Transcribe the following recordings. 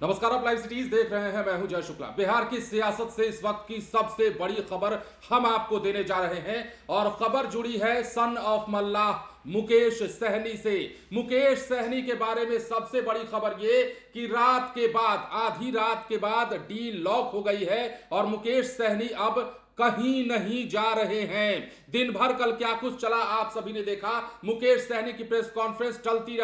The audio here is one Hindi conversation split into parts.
नमस्कार, आप लाइव सिटीज देख रहे हैं। मैं हूं जय शुक्ला। बिहार की सियासत से इस वक्त की सबसे बड़ी खबर हम आपको देने जा रहे हैं और खबर जुड़ी है सन ऑफ मल्लाह मुकेश सहनी से। मुकेश सहनी के बारे में सबसे बड़ी खबर ये कि रात के बाद, आधी रात के बाद डील लॉक हो गई है और मुकेश सहनी अब कहीं नहीं जा रहे हैं। दिन भर कल क्या कुछ चला आप सभी ने देखा। मुकेश सहनी की प्रेस कॉन्फ्रेंस टलती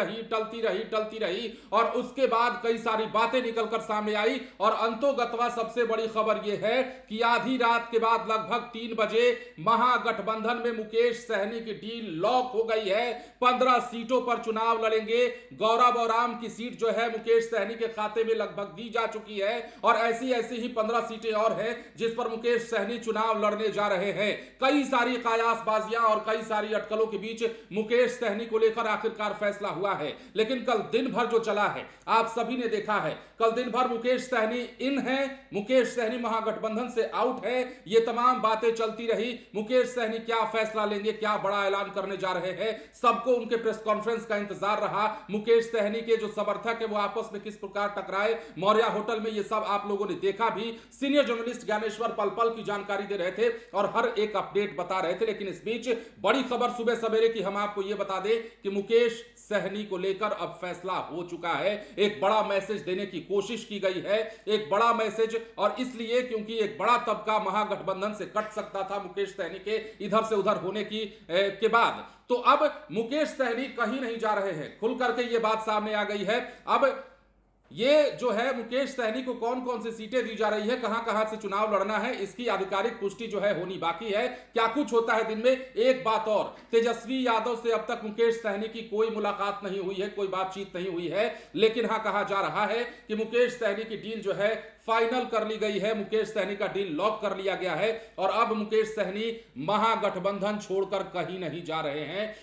रही और उसके बाद कई सारी बातें निकलकर सामने आई और अंतोगत्वा सबसे बड़ी खबर यह है कि आधी रात के बाद लगभग 3 बजे महागठबंधन में मुकेश सहनी की डील लॉक हो गई है। 15 सीटों पर चुनाव लड़ेंगे। गौरव और राम की सीट जो है मुकेश सहनी के खाते में लगभग दी जा चुकी है और ऐसी ही 15 सीटें और हैं जिस पर मुकेश सहनी चुनाव लड़ने जा रहे हैं। कई सारी कयासबाजियां और कई सारी अटकलों के बीच मुकेश सहनी को लेकर आखिरकार फैसला हुआ है। लेकिन कल दिन भर जो चला है आप सभी ने देखा है। कल दिन भर मुकेश सहनी इन है, मुकेश सहनी महागठबंधन से आउट है, ये तमाम बातें चलती रही। मुकेश सहनी क्या फैसला लेंगे, क्या बड़ा ऐलान करने जा रहे हैं, सबको उनके प्रेस कॉन्फ्रेंस का इंतजार रहा। मुकेश सहनी के जो समर्थक है वो आपस में किस प्रकार टकराए मौर्या होटल में, ये सब आप लोगों ने देखा भी। सीनियर जर्नलिस्ट ज्ञानेश्वर पल पल की जानकारी दे रहे थे और हर एक अपडेट बता रहे थे। लेकिन इस बीच बड़ी खबर सुबह सवेरे की हम आपको यह बता दें कि मुकेश सहनी को लेकर अब फैसला हो चुका है। एक बड़ा मैसेज देने की कोशिश की गई है, एक बड़ा मैसेज, और इसलिए क्योंकि एक बड़ा तबका महागठबंधन से कट सकता था मुकेश सहनी के इधर से उधर होने की के बाद। तो अब मुकेश सहनी कहीं नहीं जा रहे हैं। खुल करके यह बात सामने आ गई है। अब ये जो है मुकेश सहनी को कौन कौन सी सीटें दी जा रही है, कहां कहां से चुनाव लड़ना है, इसकी आधिकारिक पुष्टि जो है होनी बाकी है। क्या कुछ होता है दिन में। एक बात और, तेजस्वी यादव से अब तक मुकेश सहनी की कोई मुलाकात नहीं हुई है, कोई बातचीत नहीं हुई है। लेकिन हां, कहा जा रहा है कि मुकेश सहनी की डील जो है फाइनल कर ली गई है। मुकेश सहनी का डील लॉक कर लिया गया है और अब मुकेश सहनी महागठबंधन छोड़कर कहीं नहीं जा रहे हैं।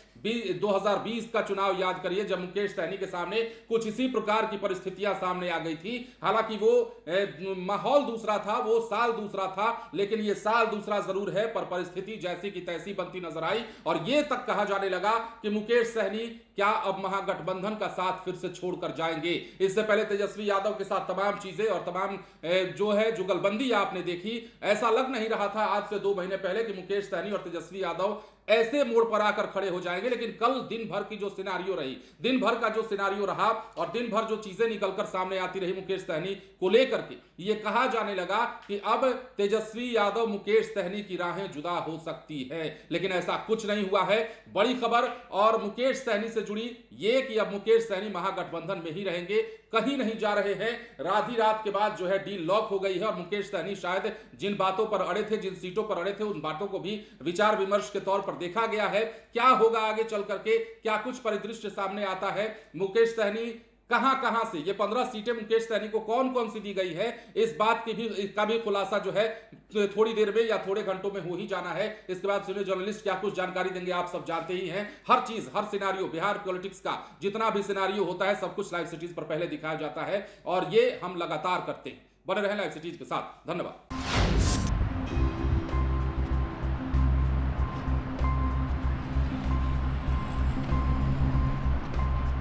2020 का चुनाव याद करिए, जब मुकेश सहनी के सामने कुछ इसी प्रकार की परिस्थितियां सामने आ गई थी। हालांकि वो माहौल दूसरा था, वो साल दूसरा था, लेकिन ये साल दूसरा जरूर है, पर परिस्थिति जैसी की तैसी बनती नजर आई और ये तक कहा जाने लगा कि मुकेश सहनी क्या अब महागठबंधन का साथ फिर से छोड़कर जाएंगे। इससे पहले तेजस्वी यादव के साथ तमाम चीजें और तमाम जो है जुगलबंदी आपने देखी। ऐसा लग नहीं रहा था आज से 2 महीने पहले कि मुकेश सहनी और तेजस्वी यादव ऐसे मोड़ पर आकर खड़े हो जाएंगे। लेकिन कल दिन भर की जो सिनारियो रही, दिन भर का जो सिनारियो रहा और दिन भर जो चीजें निकलकर सामने आती रही मुकेश सहनी को लेकर के, ये कहा जाने लगा कि अब तेजस्वी यादव मुकेश सहनी की राहें जुदा हो सकती है। लेकिन ऐसा कुछ नहीं हुआ है। बड़ी खबर और मुकेश सहनी से जुड़ी ये कि अब मुकेश सहनी महागठबंधन में ही रहेंगे, कहीं नहीं जा रहे हैं। आधी रात के बाद जो है डील लॉक हो गई है और मुकेश सहनी शायद जिन बातों पर अड़े थे, जिन सीटों पर अड़े थे, उन बातों को भी विचार विमर्श के तौर पर देखा गया है। क्या होगा आगे चल करके, क्या कुछ परिदृश्य सामने आता है, मुकेश सहनी कहां से, ये 15 सीटें मुकेश सहनी को कौन कौन सी दी गई है, इस बात की भी इसका भी खुलासा जो है थोड़ी देर में या थोड़े घंटों में हो ही जाना है। इसके बाद सीनियर जर्नलिस्ट क्या कुछ जानकारी देंगे आप सब जानते ही हैं। हर चीज, हर सिनारियो, बिहार पॉलिटिक्स का जितना भी सिनारियो होता है सब कुछ लाइव सिटीज पर पहले दिखाया जाता है और ये हम लगातार करते हैं। बने रहें लाइव सिटीज के साथ। धन्यवाद।